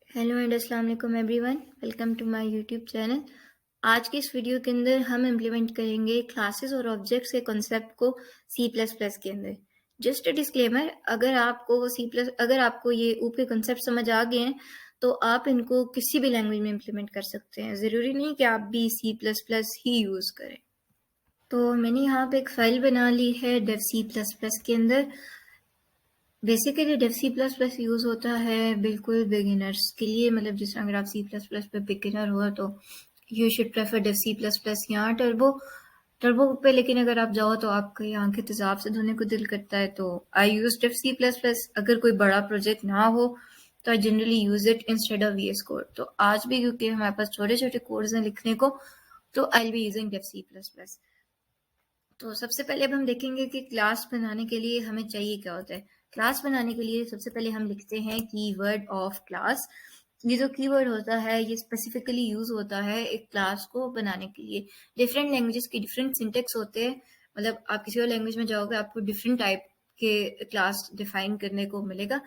Hello and अस्सलाम वालेकुम everyone, welcome to my YouTube channel. आज की इस वीडियो के अंदर हम इम्प्लीमेंट करेंगे क्लासेस और ऑब्जेक्ट्स के कॉन्सेप्ट को सी प्लस प्लस के अंदर। जस्ट अ डिस्क्लेमर, अगर आपको ये ऊपरी कॉन्सेप्ट समझ आ गए हैं तो आप इनको किसी भी लैंग्वेज में इम्प्लीमेंट कर सकते हैं। ज़रूरी नहीं कि आप भी सी प्लस प्लस ही यूज़ करें। तो मैंने यहाँ पे एक फ़ाइल बना ली है डेव सी प्लस प्लस के अंदर। Basically Dev C plus plus use होता है बिल्कुल बिगिनर्स के लिए, मतलब जिस तरह अगर आप सी प्लस प्लस पे बिगिनर हो तो you should prefer Dev C plus plus या टर्बो पे। लेकिन अगर आप जाओ तो आपकी आंखें तेजाब से धोने को दिल करता है, तो I use Dev C plus plus. अगर कोई बड़ा प्रोजेक्ट ना हो तो I generally use it instead of V S code. तो आज भी क्योंकि हमारे पास छोटे छोटे कोड्स हैं लिखने को, तो I be using Dev C plus plus. तो सबसे पहले अब हम देखेंगे कि क्लास बनाने के लिए हमें चाहिए क्या होता है। क्लास बनाने के लिए सबसे पहले हम लिखते हैं कीवर्ड ऑफ क्लास। ये जो कीवर्ड होता है ये स्पेसिफिकली यूज होता है एक क्लास को बनाने के लिए। डिफरेंट लैंग्वेजेस के डिफरेंट सिंटेक्स होते हैं, मतलब आप किसी और लैंग्वेज में जाओगे आपको डिफरेंट टाइप के क्लास डिफाइन करने को मिलेगा,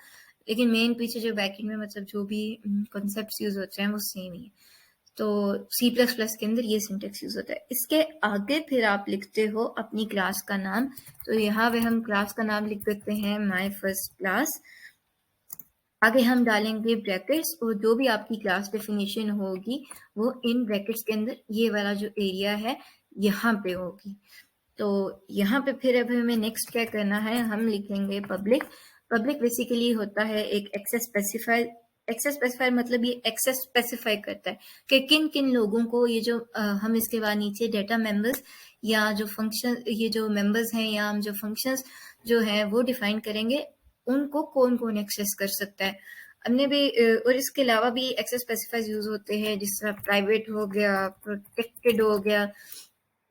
लेकिन मेन पीछे जो बैकएंड में मतलब जो भी कॉन्सेप्ट्स यूज होते हैं वो सेम ही है। तो सी प्लस प्लस के अंदर ये सिंटेक्स यूज होता है। इसके आगे फिर आप लिखते हो अपनी क्लास का नाम। तो यहाँ पे हम क्लास का नाम लिख देते हैं माय फर्स्ट क्लास। आगे हम डालेंगे ब्रैकेट्स, और जो भी आपकी क्लास डेफिनेशन होगी वो इन ब्रैकेट्स के अंदर ये वाला जो एरिया है यहाँ पे होगी। तो यहाँ पे फिर अब हमें नेक्स्ट क्या करना है, हम लिखेंगे पब्लिक। पब्लिक बेसिकली होता है एक एक्सेस स्पेसिफायर। एक्सेस स्पेसिफायर मतलब ये एक्सेस स्पेसिफाई करता है कि किन किन लोगों को ये जो हम इसके बाद नीचे डेटा मेंबर्स या जो फंक्शन, ये जो मेंबर्स हैं या हम जो फंक्शंस जो हैं वो डिफाइन करेंगे, उनको कौन कौन एक्सेस कर सकता है। हमने भी और इसके अलावा भी एक्सेस स्पेसिफायर्स यूज होते हैं, जिस तरह प्राइवेट हो गया, प्रोटेक्टेड हो गया।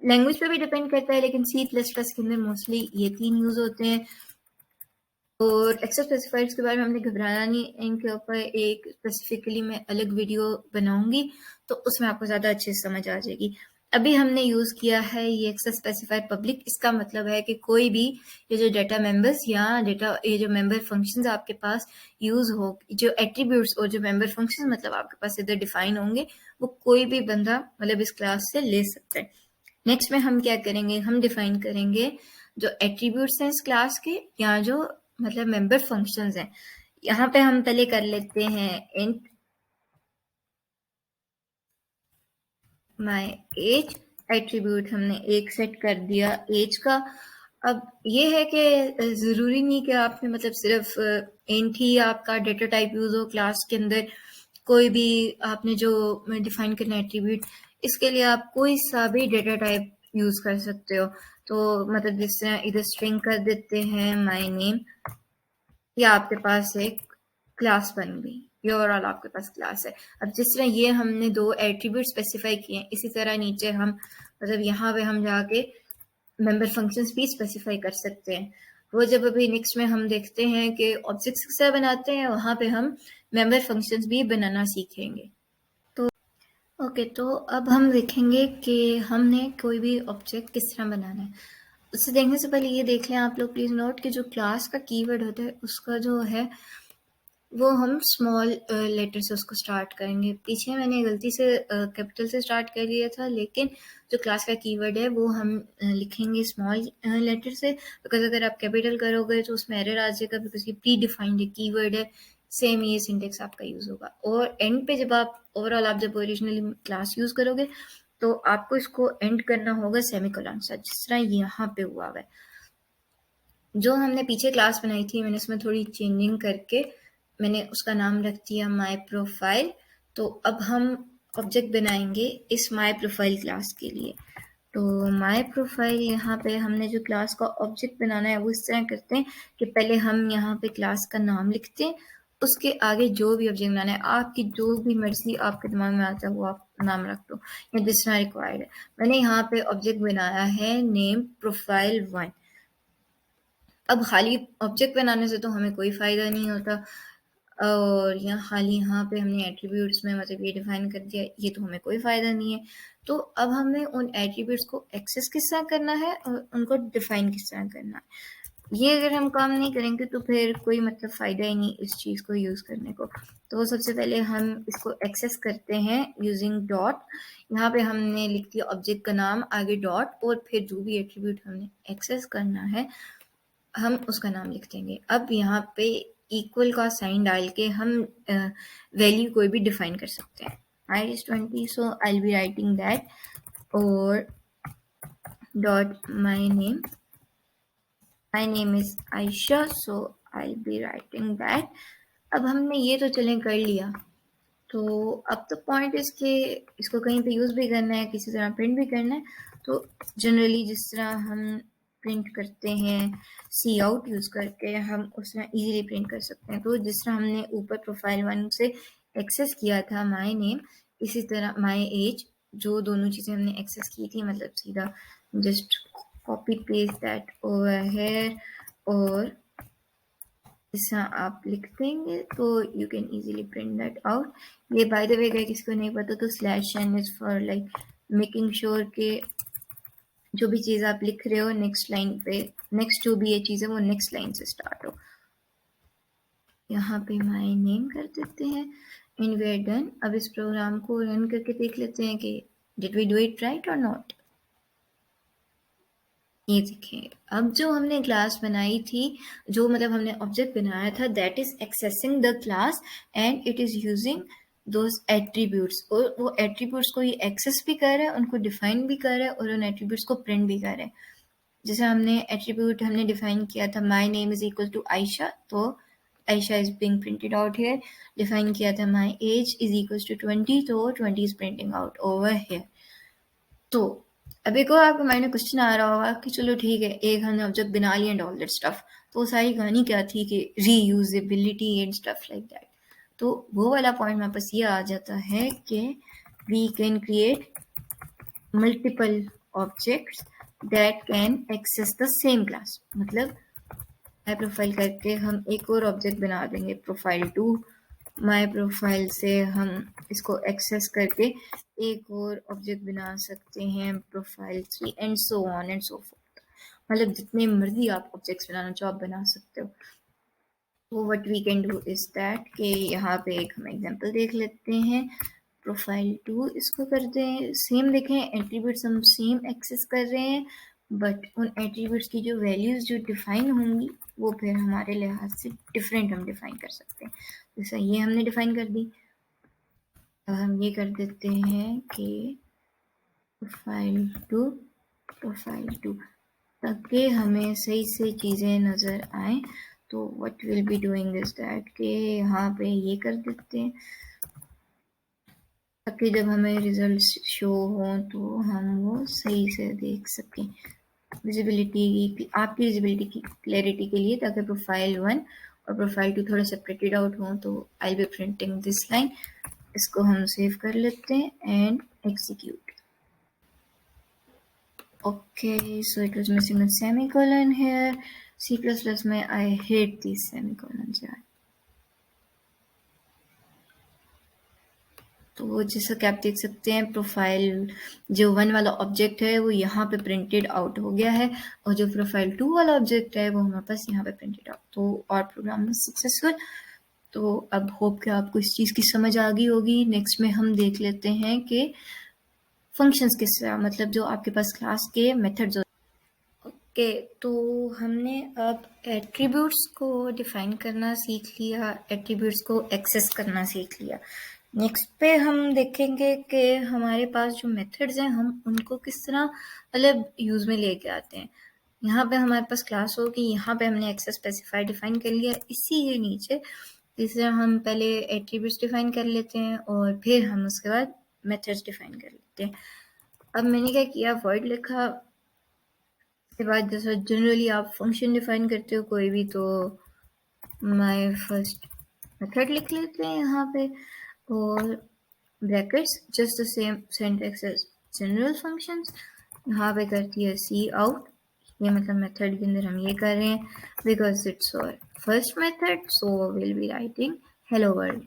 लैंग्वेज पे भी डिपेंड करता है, लेकिन सी प्लस प्लस के अंदर मोस्टली ये 3 यूज होते हैं। और एक्सेस स्पेसिफायर्स के बारे में हमने घबराना नहीं, इनके ऊपर एक स्पेसिफिकली मैं अलग वीडियो बनाऊंगी तो उसमें आपको ज़्यादा अच्छे से समझ आ जाएगी। अभी हमने यूज़ किया है ये एक्सेस स्पेसिफायर पब्लिक। इसका मतलब है कि कोई भी ये जो डेटा मेंबर्स या ये जो मेंबर फंक्शंस आपके पास यूज़ हो, जो एट्रीब्यूट्स और जो मेंबर फंक्शंस मतलब आपके पास इधर डिफाइन होंगे, वो कोई भी बंदा मतलब इस क्लास से ले सकता है। नेक्स्ट में हम क्या करेंगे, हम डिफाइन करेंगे जो एट्रीब्यूट्स हैं इस क्लास के, या जो मतलब मेंबर फंक्शंस हैं। यहाँ पे हम पहले कर लेते हैं इंट माय एज। एट्रीब्यूट हमने एक सेट कर दिया एज का। अब ये है कि ज़रूरी नहीं कि आपने मतलब सिर्फ इंट ही आपका डेटा टाइप यूज़ हो क्लास के अंदर। कोई भी आपने जो डिफाइन करना है एट्रीब्यूट, इसके लिए आप कोई सा भी डेटा टाइप यूज़ कर सकते हो। तो मतलब जिस तरह इधर स्ट्रिंग कर देते हैं माय नेम, या आपके पास एक क्लास बन गई, ये ओवरऑल आपके पास क्लास है। अब जिस तरह ये हमने 2 एट्रीब्यूट स्पेसिफाई किए हैं, इसी तरह नीचे हम मतलब यहाँ पे हम जाके मेंबर फंक्शंस भी स्पेसिफाई कर सकते हैं। वो जब अभी नेक्स्ट में हम देखते हैं कि ऑब्जेक्ट्स किस तरह बनाते हैं, वहाँ पे हम मेंबर फंक्शंस भी बनाना सीखेंगे। तो ओके, तो अब हम देखेंगे कि हमने कोई भी ऑब्जेक्ट किस तरह बनाना है। उससे देखने से पहले ये देख लें आप लोग प्लीज़ नोट कि जो क्लास का कीवर्ड होता है उसका जो है वो हम स्मॉल लेटर से उसको स्टार्ट करेंगे। पीछे मैंने गलती से कैपिटल से स्टार्ट कर लिया था, लेकिन जो क्लास का कीवर्ड है वो हम लिखेंगे स्मॉल लेटर से, बिकॉज अगर आप कैपिटल करोगे तो उसमें एरर आ जाएगा, बिकॉज ये प्री डिफाइंड कीवर्ड है। सेम ये सिंटेक्स आपका यूज़ होगा। और एंड पे जब आप ओवरऑल आप जब ओरिजिनली क्लास यूज़ करोगे तो आपको इसको एंड करना होगा सेमीकोलन से, जिस तरह यहाँ पे हुआ है। जो हमने पीछे क्लास बनाई थी मैंने उसमें थोड़ी चेंजिंग करके मैंने उसका नाम रख दिया माय प्रोफाइल। तो अब हम ऑब्जेक्ट बनाएंगे इस माय प्रोफाइल क्लास के लिए। तो माय प्रोफाइल यहाँ पे हमने जो क्लास का ऑब्जेक्ट बनाना है वो इस तरह करते हैं कि पहले हम यहाँ पे क्लास का नाम लिखते हैं, उसके आगे जो भी ऑब्जेक्ट बनाना है, आपकी जो भी मर्जी आपके दिमाग में आता है वो आप नाम रख दो, या जिस तरह रिक्वायर्ड है। मैंने यहाँ पे ऑब्जेक्ट बनाया है नेम प्रोफाइल 1। अब खाली ऑब्जेक्ट बनाने से तो हमें कोई फ़ायदा नहीं होता, और यहाँ खाली यहाँ पे हमने एट्रीब्यूट्स में मतलब ये डिफाइन कर दिया, ये तो हमें कोई फ़ायदा नहीं है। तो अब हमें उन एट्रीब्यूट्स को एक्सेस किस तरह करना है और उनको डिफाइन किस तरह करना है। ये अगर हम काम नहीं करेंगे तो फिर कोई मतलब फ़ायदा ही नहीं इस चीज़ को यूज़ करने को। तो सबसे पहले हम इसको एक्सेस करते हैं यूजिंग डॉट। यहाँ पे हमने लिख दिया ऑब्जेक्ट का नाम, आगे डॉट, और फिर जो भी एट्रीब्यूट हमने एक्सेस करना है हम उसका नाम लिख देंगे। अब यहाँ पे इक्वल का साइन डाल के हम वैल्यू कोई भी डिफाइन कर सकते हैं। I is 20, so I'll be writing that, और dot my name. My name is Aisha, so I'll be writing that. अब हमने ये तो चलें कर लिया, तो अब तो पॉइंट इसके इसको कहीं पे यूज़ भी करना है, किसी तरह प्रिंट भी करना है। तो जनरली जिस तरह हम प्रिंट करते हैं सी आउट यूज़ करके, हम उसमें इजीली प्रिंट कर सकते हैं। तो जिस तरह हमने ऊपर प्रोफाइल 1 से एक्सेस किया था माय नेम, इसी तरह माय एज, जो दोनों चीज़ें हमने एक्सेस की थी, मतलब सीधा just copy paste that over here, और जैसा आप लिख देंगे तो you can easily print that out. ये बाय द वे अगर किसी को नहीं पता तो /n is for like making sure के जो भी चीज़ आप लिख रहे हो नेक्स्ट लाइन पे, नेक्स्ट जो भी ये चीज़ है वो नेक्स्ट लाइन से स्टार्ट हो। यहाँ पे माय नेम कर देते हैं एंड वी आर डन। अब इस प्रोग्राम को रन करके देख लेते हैं कि did we do it right और नॉट। ये देखिए, अब जो हमने क्लास बनाई थी, जो मतलब हमने ऑब्जेक्ट बनाया था, that is accessing the class and it is using those attributes, और वो एट्रीब्यूट्स को ये एक्सेस भी कर रहा है, उनको डिफाइन भी कर रहा है, और उन एट्रीब्यूट्स को प्रिंट भी कर रहा है। जैसे हमने एट्रीब्यूट हमने डिफाइन किया था my name is equal to Ayesha, तो Ayesha is being printed out here. Define किया था my age is equal to 20, तो 20 is printing out over here. तो अब एक और आपके माइंड में क्वेश्चन आ रहा होगा कि चलो ठीक है, एक हमने ऑब्जेक्ट बना लिया एंड ऑल दैट स्टफ, तो सारी कहानी क्या थी कि reusability and stuff like that. तो वो वाला पॉइंट मेरे पास ये आ जाता है कि we can create multiple objects that can access the same class. मतलब माई प्रोफाइल करके हम एक और ऑब्जेक्ट बना देंगे प्रोफाइल 2, माई प्रोफाइल से हम इसको एक्सेस करके एक और ऑब्जेक्ट बना सकते हैं profile 3, and so on and so fourth. मतलब जितने मर्जी आप ऑब्जेक्ट्स बनाना चाहो आप बना सकते हो। तो what we can do is that कि यहाँ पे एक हम एग्जांपल देख लेते हैं। प्रोफाइल 2 इसको करते हैं सेम। देखें एट्रीब्यूट्स हम सेम एक्सेस कर रहे हैं, बट उन एट्रीब्यूट्स की जो वैल्यूज जो डिफाइन होंगी वो फिर हमारे लिहाज से डिफरेंट हम डिफाइन कर सकते हैं। जैसा ये हमने डिफाइन कर दी, अब हम ये कर देते हैं कि प्रोफाइल टू ताकि हमें सही से चीज़ें नज़र आए। तो what will be doing is that कि यहाँ पे ये कर देते हैं ताकि जब हमें रिजल्ट शो हो तो हम वो सही से देख सकें। विजिबिलिटी, आपकी विजिबिलिटी की क्लैरिटी के लिए, ताकि प्रोफाइल 1 और प्रोफाइल 2 थोड़ा सेपरेटेड आउट हो। तो I B printing this line. इसको हम सेव कर लेते हैं and execute. Okay, so it was missing a semicolon here. C++ में आई हेट दीज सेमीकोलन्स यार। तो जैसा कि आप देख सकते हैं प्रोफाइल जो 1 वाला ऑब्जेक्ट है वो यहाँ पे प्रिंटेड आउट हो गया है, और जो प्रोफाइल 2 वाला ऑब्जेक्ट है वो हमारे पास यहाँ पे प्रिंटेड आउट। तो और प्रोग्राम में सक्सेसफुल। तो अब होप कि आपको इस चीज़ की समझ आ गई होगी। नेक्स्ट में हम देख लेते हैं कि फंक्शंस किस तरह, मतलब जो आपके पास क्लास के मेथड्स। ओके, तो हमने अब एट्रीब्यूट्स को डिफाइन करना सीख लिया, एट्रीब्यूट्स को एक्सेस करना सीख लिया। नेक्स्ट पे हम देखेंगे कि हमारे पास जो मेथड्स हैं हम उनको किस तरह मतलब यूज़ में लेके आते हैं। यहाँ पे हमारे पास क्लास होगी, यहाँ पे हमने एक्सेस स्पेसिफाई डिफाइन कर लिया, इसी के नीचे तीसरा हम पहले एट्रीब्यूट्स डिफाइन कर लेते हैं और फिर हम उसके बाद मेथड्स डिफाइन कर लेते हैं। अब मैंने क्या किया, वर्ड लिखा, उसके बाद जैसा जनरली आप फंक्शन डिफाइन करते हो कोई भी, तो माय फर्स्ट मेथड लिख लेते हैं यहाँ पे, और brackets just the same syntax as general functions. यहाँ पे करती है सी आउट, ये मतलब मेथड के अंदर हम ये कर रहे हैं because it's our first method, so will be writing hello world.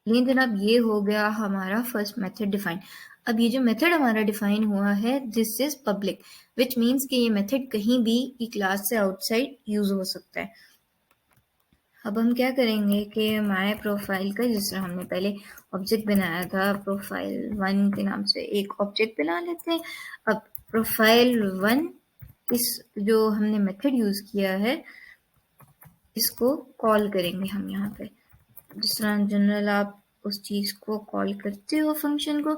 लेकिन जनाब ये हो गया हमारा फर्स्ट मेथड डिफाइन। अब ये जो मेथड हमारा डिफाइन हुआ है this is public, which means कि ये मेथड कहीं भी की क्लास से आउटसाइड यूज हो सकता है। अब हम क्या करेंगे कि माय प्रोफाइल का, जिस तरह हमने पहले ऑब्जेक्ट बनाया था प्रोफाइल 1 के नाम से, एक ऑब्जेक्ट बना लेते हैं। अब प्रोफाइल 1 इस जो हमने मेथड यूज किया है इसको कॉल करेंगे हम यहाँ पे। जिस तरह जनरल आप उस चीज़ को कॉल करते हो फंक्शन को,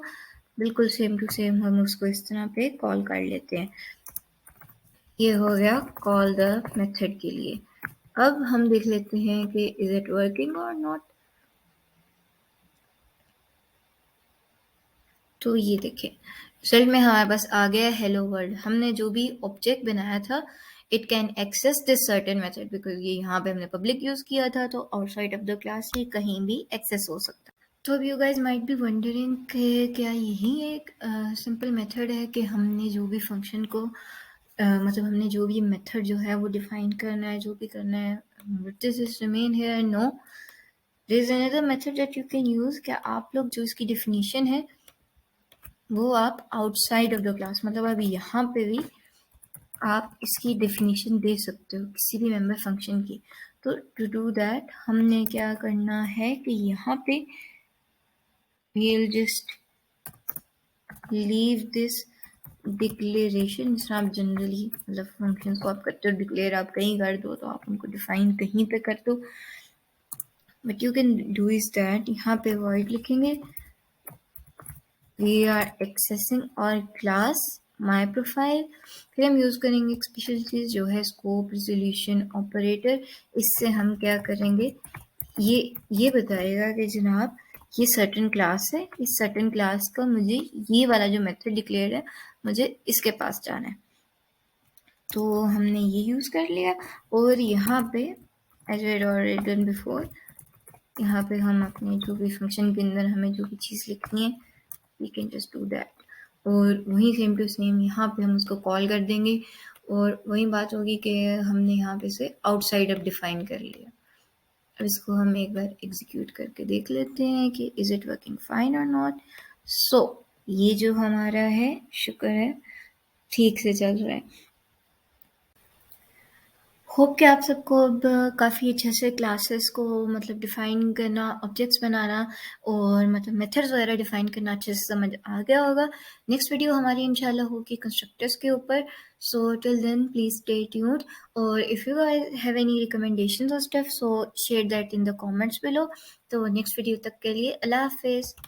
बिल्कुल सेम टू सेम हम उसको इस तरह पे कॉल कर लेते हैं। ये हो गया कॉल द मेथड के लिए। अब हम देख लेते हैं कि इज इट वर्किंग और नॉट। तो ये देखिए रिजल्ट में हमारे पास आ गया हेलो वर्ल्ड। हमने जो भी ऑब्जेक्ट बनाया था it can access this certain method, because ये यहाँ पे हमने पब्लिक यूज किया था तो आउटसाइड ऑफ द क्लास ये कहीं भी एक्सेस हो सकता है। तो अब you guys might be wondering कि क्या यही एक सिंपल मेथड है कि हमने जो भी फंक्शन को मतलब हमने जो भी मेथड जो है वो डिफाइन करना है, जो भी करना है, this is remain here. No, there is another method that you can use. क्या आप लोग जो इसकी डिफिनीशन है वो आप आउटसाइड ऑफ द क्लास, मतलब अब यहाँ पे भी आप इसकी डिफिनीशन दे सकते हो किसी भी मेंबर फंक्शन की। तो टू डू दैट हमने क्या करना है कि यहाँ पे we'll just leave this declaration. जिसमें आप जनरली मतलब फंक्शन को आप करते हो डिक्लेयर, आप कहीं कर दो तो आप उनको डिफाइन कहीं पे कर दो। But you can do is that यहाँ पे void लिखेंगे, वी आर एक्सेसिंग और क्लास माई प्रोफाइल। फिर हम यूज करेंगे एक स्पेशल चीज जो है स्कोप रिजोल्यूशन ऑपरेटर। इससे हम क्या करेंगे, ये बताएगा कि जनाब ये सर्टेन क्लास है, इस सर्टेन क्लास का मुझे ये वाला जो मेथड डिक्लेयर है मुझे इसके पास जाना है। तो हमने ये यूज कर लिया और यहाँ पे as I already done before, यहाँ पे हम अपने जो भी फंक्शन के अंदर हमें जो भी चीज़ लिखनी है we can just do that, और वही सेम टू सेम यहाँ पे हम उसको कॉल कर देंगे और वही बात होगी कि हमने यहाँ पे से आउटसाइड अब डिफाइन कर लिया। अब इसको हम एक बार एग्जीक्यूट करके देख लेते हैं कि इज इट वर्किंग फाइन और नॉट। सो ये जो हमारा है शुक्र है ठीक से चल रहा है। होप कि आप सबको अब काफ़ी अच्छे से क्लासेस को मतलब डिफ़ाइन करना, ऑब्जेक्ट्स बनाना और मतलब मेथड्स वगैरह डिफ़ाइन करना अच्छे से समझ आ गया होगा। नेक्स्ट वीडियो हमारी इंशाल्लाह होगी कंस्ट्रक्टर्स के ऊपर। So till then please stay tuned, और if you guys have any recommendations और stuff so share that in the comments below. तो नेक्स्ट वीडियो तक के लिए अल्लाह हाफिज़।